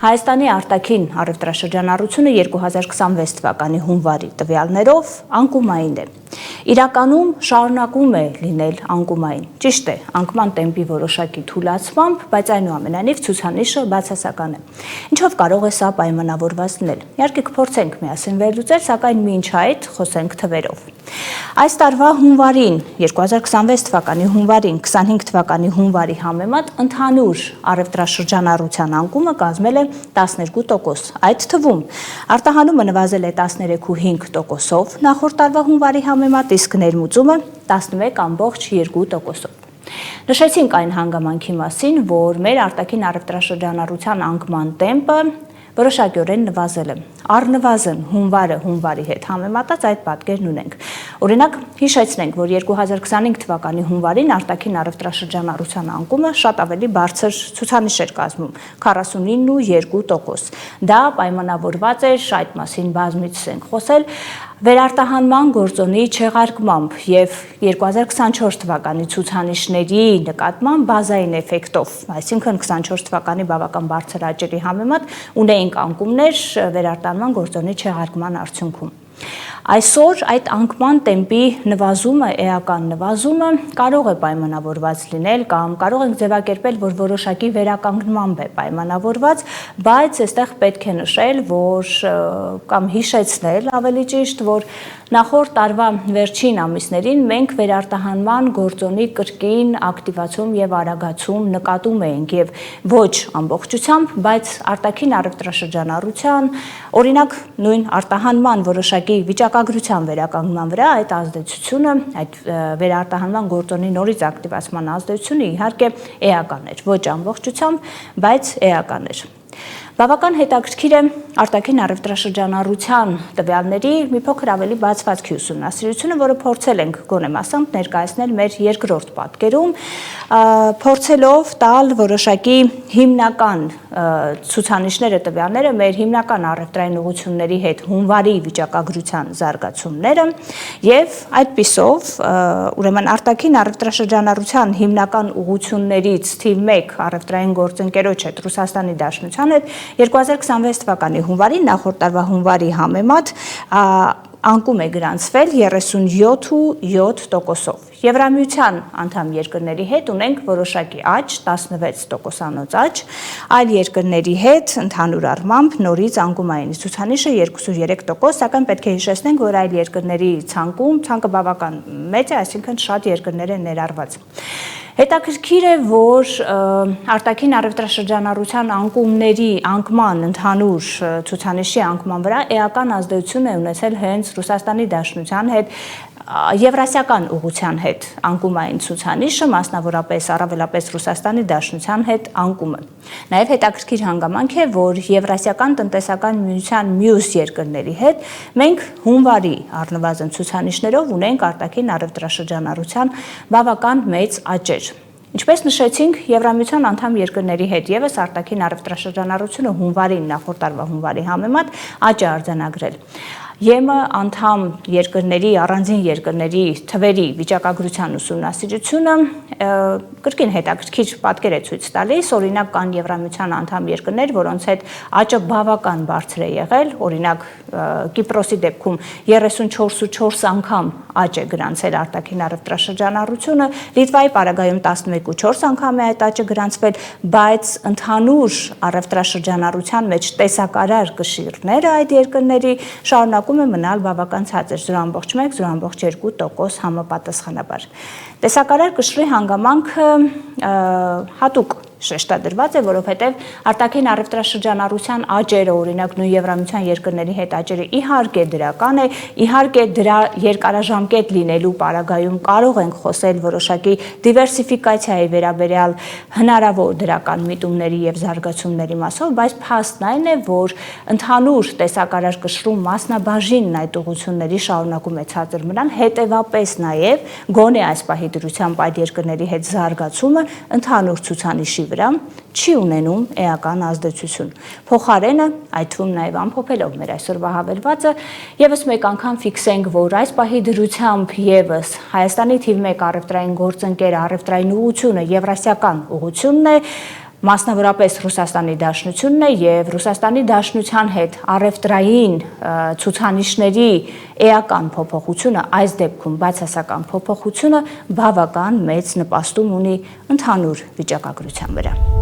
Հայաստանի արտաքին առևտրաշրջանառությունը 2026 թվականի հունվարի տվյալներով անկումային է։ Իրականում շարունակում է լինել անկումային։ Ճիշտ է, անկման տեմպի որոշակի թուլացմամբ, բայց այնուամենայնիվ ցուցանիշը բացասական է։ Ինչով կարող է սա պայմանավորված լինել։ Իհարկե կփորձենք միասին վերլուծել, սակայն մինչ այդ խոսենք թվերով։ Այս տարվա հունվարին, 2026 թվականի հունվարին, 25 թվականի հունվարի համեմատ ընդհանուր առևտրաշրջանառության անկումը կազմել է 12%, այդ թվում արտահանումը նվազել է 13.5%-ով նախորդ տարվա հունվարի համեմատ, իսկ ներմուծումը 11.2%-ով։ Նշեցինք այն հանգամանքի մասին, որ մեր արտաքին առևտրաշրջանառության անկման տեմպը որոշակիորեն նվազել է։ Առնվազն հունվարը հունվարի հետ համեմատած այդ պատկերն ունենք։ Օրինակ, հիշեցնենք, որ 2025 թվականի հունվարին արտաքին առևտրաշրջանառության անկումը շատ ավելի բարձր ցուցանիշ էր կազմում՝ 49.2%։ Դա պայմանավորված էր, այդ մասին բազմիցս ենք խոսել, վերարտահանման գործոնի չեղարկմամբ եւ 2024 թվականի ցուցանիշների նկատմամբ բազային էֆեկտով, այսինքն 24 թվականի բավական բարձր աճերի համեմատ ունեինք անկումներ վերարտահանման գործոնի չեղարկման արդյունքում։ Այսօր այդ անկման տեմպի նվազումը, էական նվազումը կարող է պայմանավորված լինել կամ կարող ենք ձևակերպել, որ որոշակի վերականգնմամբ է պայմանավորված, բայց այստեղ պետք է նշել, որ կամ հիշեցնել ավելի ճիշտ, որ նախորդ տարվա վերջին ամիսներին մենք վերարտահանման գործոնի կրկին ակտիվացում եւ արագացում նկատում էինք եւ ոչ ամբողջությամբ, բայց արտաքին առևտրաշրջանառության, օրինակ նույն արտահանման որոշակի վիճակագրության վերականգնման վրա այդ ազդեցությունը, այդ վերարտահանման գործոնի նորից ակտիվացման ազդեցությունը իհարկե էական էր, ոչ ամբողջությամբ, բայց էական էր։ Բավական հետաքրքիր է արտաքին առևտրաշրջանառության տվյալների մի փոքր ավելի բացվածքի ուսումնասիրությունը, որը փորձել ենք գոնե մասամբ ներկայացնել մեր երկրորդ պատկերում, փորձելով տալ որոշակի հիմնական ցուցանիշները, տվյալները մեր հիմնական առևտրային ուղղությունների հետ հունվարի վիճակագրության զարգացումները եւ այդպիսով ուրեմն արտաքին առևտրաշրջանառության հիմնական ուղղություններից թիվ 1 առևտրային գործընկերոջ հետ Ռուսաստանի Դաշնության հետ 2026 թվականի հունվարին նախորդ տարվա հունվարի համեմատ անկում է գրանցվել 37.7%-ով։ Եվրամիության անդամ երկրների հետ ունենք որոշակի աճ, 16%-անոց աճ, այլ երկրների հետ ընդհանուր առմամբ նորից անկումային ցուցանիշը 2.3%, սակայն պետք է հիշեցնենք, որ այլ երկրների ցանկը բավական մեծ է, այսինքն շատ երկրներ են ներառված։ Հետաքրքիր է, որ արտաքին առևտրաշրջանառության անկման ընդհանուր ցուցանիշի անկման վրա էական ազդեցություն է ունեցել հենց Ռուսաստանի Դաշնության հետ Եվրասիական ուղղության հետ անկումային ցուցանիշը, մասնավորապես առավելապես Ռուսաստանի Դաշնության հետ անկումը։ Նաև հետաքրքիր հանգամանք է, որ Եվրասիական տնտեսական միության մյուս երկրների հետ մենք հունվարի առնվազն ցուցանիշներով ունենք արտաքին առևտրաշրջանառության բավական մեծ աճեր։ Ինչպես նշեցինք, Եվրամիության անդամ երկրների հետ եւս արտաքին առևտրաշրջանառությունը հունվարին նախորդ տարվա հունվարի համեմատ աճ է արձանագրել։ ԵՄ անդամ երկրների, առանձին երկրների թվերի վիճակագրության ուսումնասիրությունը կրկին հետաքրքիր պատկեր է ցույց տալիս, օրինակ կան Եվրամիության անդամ երկրներ, որոնց հետ աճը բավական բարձր է եղել, օրինակ Կիպրոսի դեպքում 34.4 անգամ աճ է գրանցել արտաքին առևտրաշրջանառությունը, Լիտվայի պարագայում 11.4 անգամ է այդ աճը գրանցվել, բայց ընդհանուր առևտրաշրջանառության մեջ տեսակարար կշիռները այդ երկրների շարունակում է մնալ բավական ցածր 0.1, 0.2% համապատասխանաբար։ Տեսակարար կշռի հանգամանքը հատուկ շեշտադրված է, որովհետև արտաքին առևտրաշրջանառության աճերը, օրինակ նույն Եվրամիության երկրների հետ աճերը իհարկե դրական է, իհարկե դրա երկարաժամկետ լինելու պարագայում կարող ենք խոսել որոշակի դիվերսիֆիկացիայի վերաբերյալ հնարավոր դրական միտումների եւ զարգացումների մասով, բայց փաստն այն է, որ ընդհանուր տեսակարար կշռում մասնաբաժինն այդ ուղղությունների շարունակում է ցածր մնալ, հետեւապես նաեւ գոնե այս պահի դրությամբ այդ երկրների հետ զարգացումը ընդհանուր ցուցանիշի վրա չի ունենում էական ազդեցություն։ Փոխարենը, այդ թվում նաև ամփոփելով մեր այսօրվա հավելվածը, եւս մեկ անգամ ֆիքսենք, որ այս պահի դրությամբ եւս Հայաստանի թիվ 1 առևտրային գործընկեր առևտրային ուղղությունը եվրասիական ուղղությունն է, մասնավորապես Ռուսաստանի Դաշնությունն է եւ Ռուսաստանի Դաշնության հետ առևտրային ցուցանիշների էական փոփոխությունը, այս դեպքում բացասական փոփոխությունը բավական մեծ նպաստում ունի ընդհանուր վիճակագրության վրա։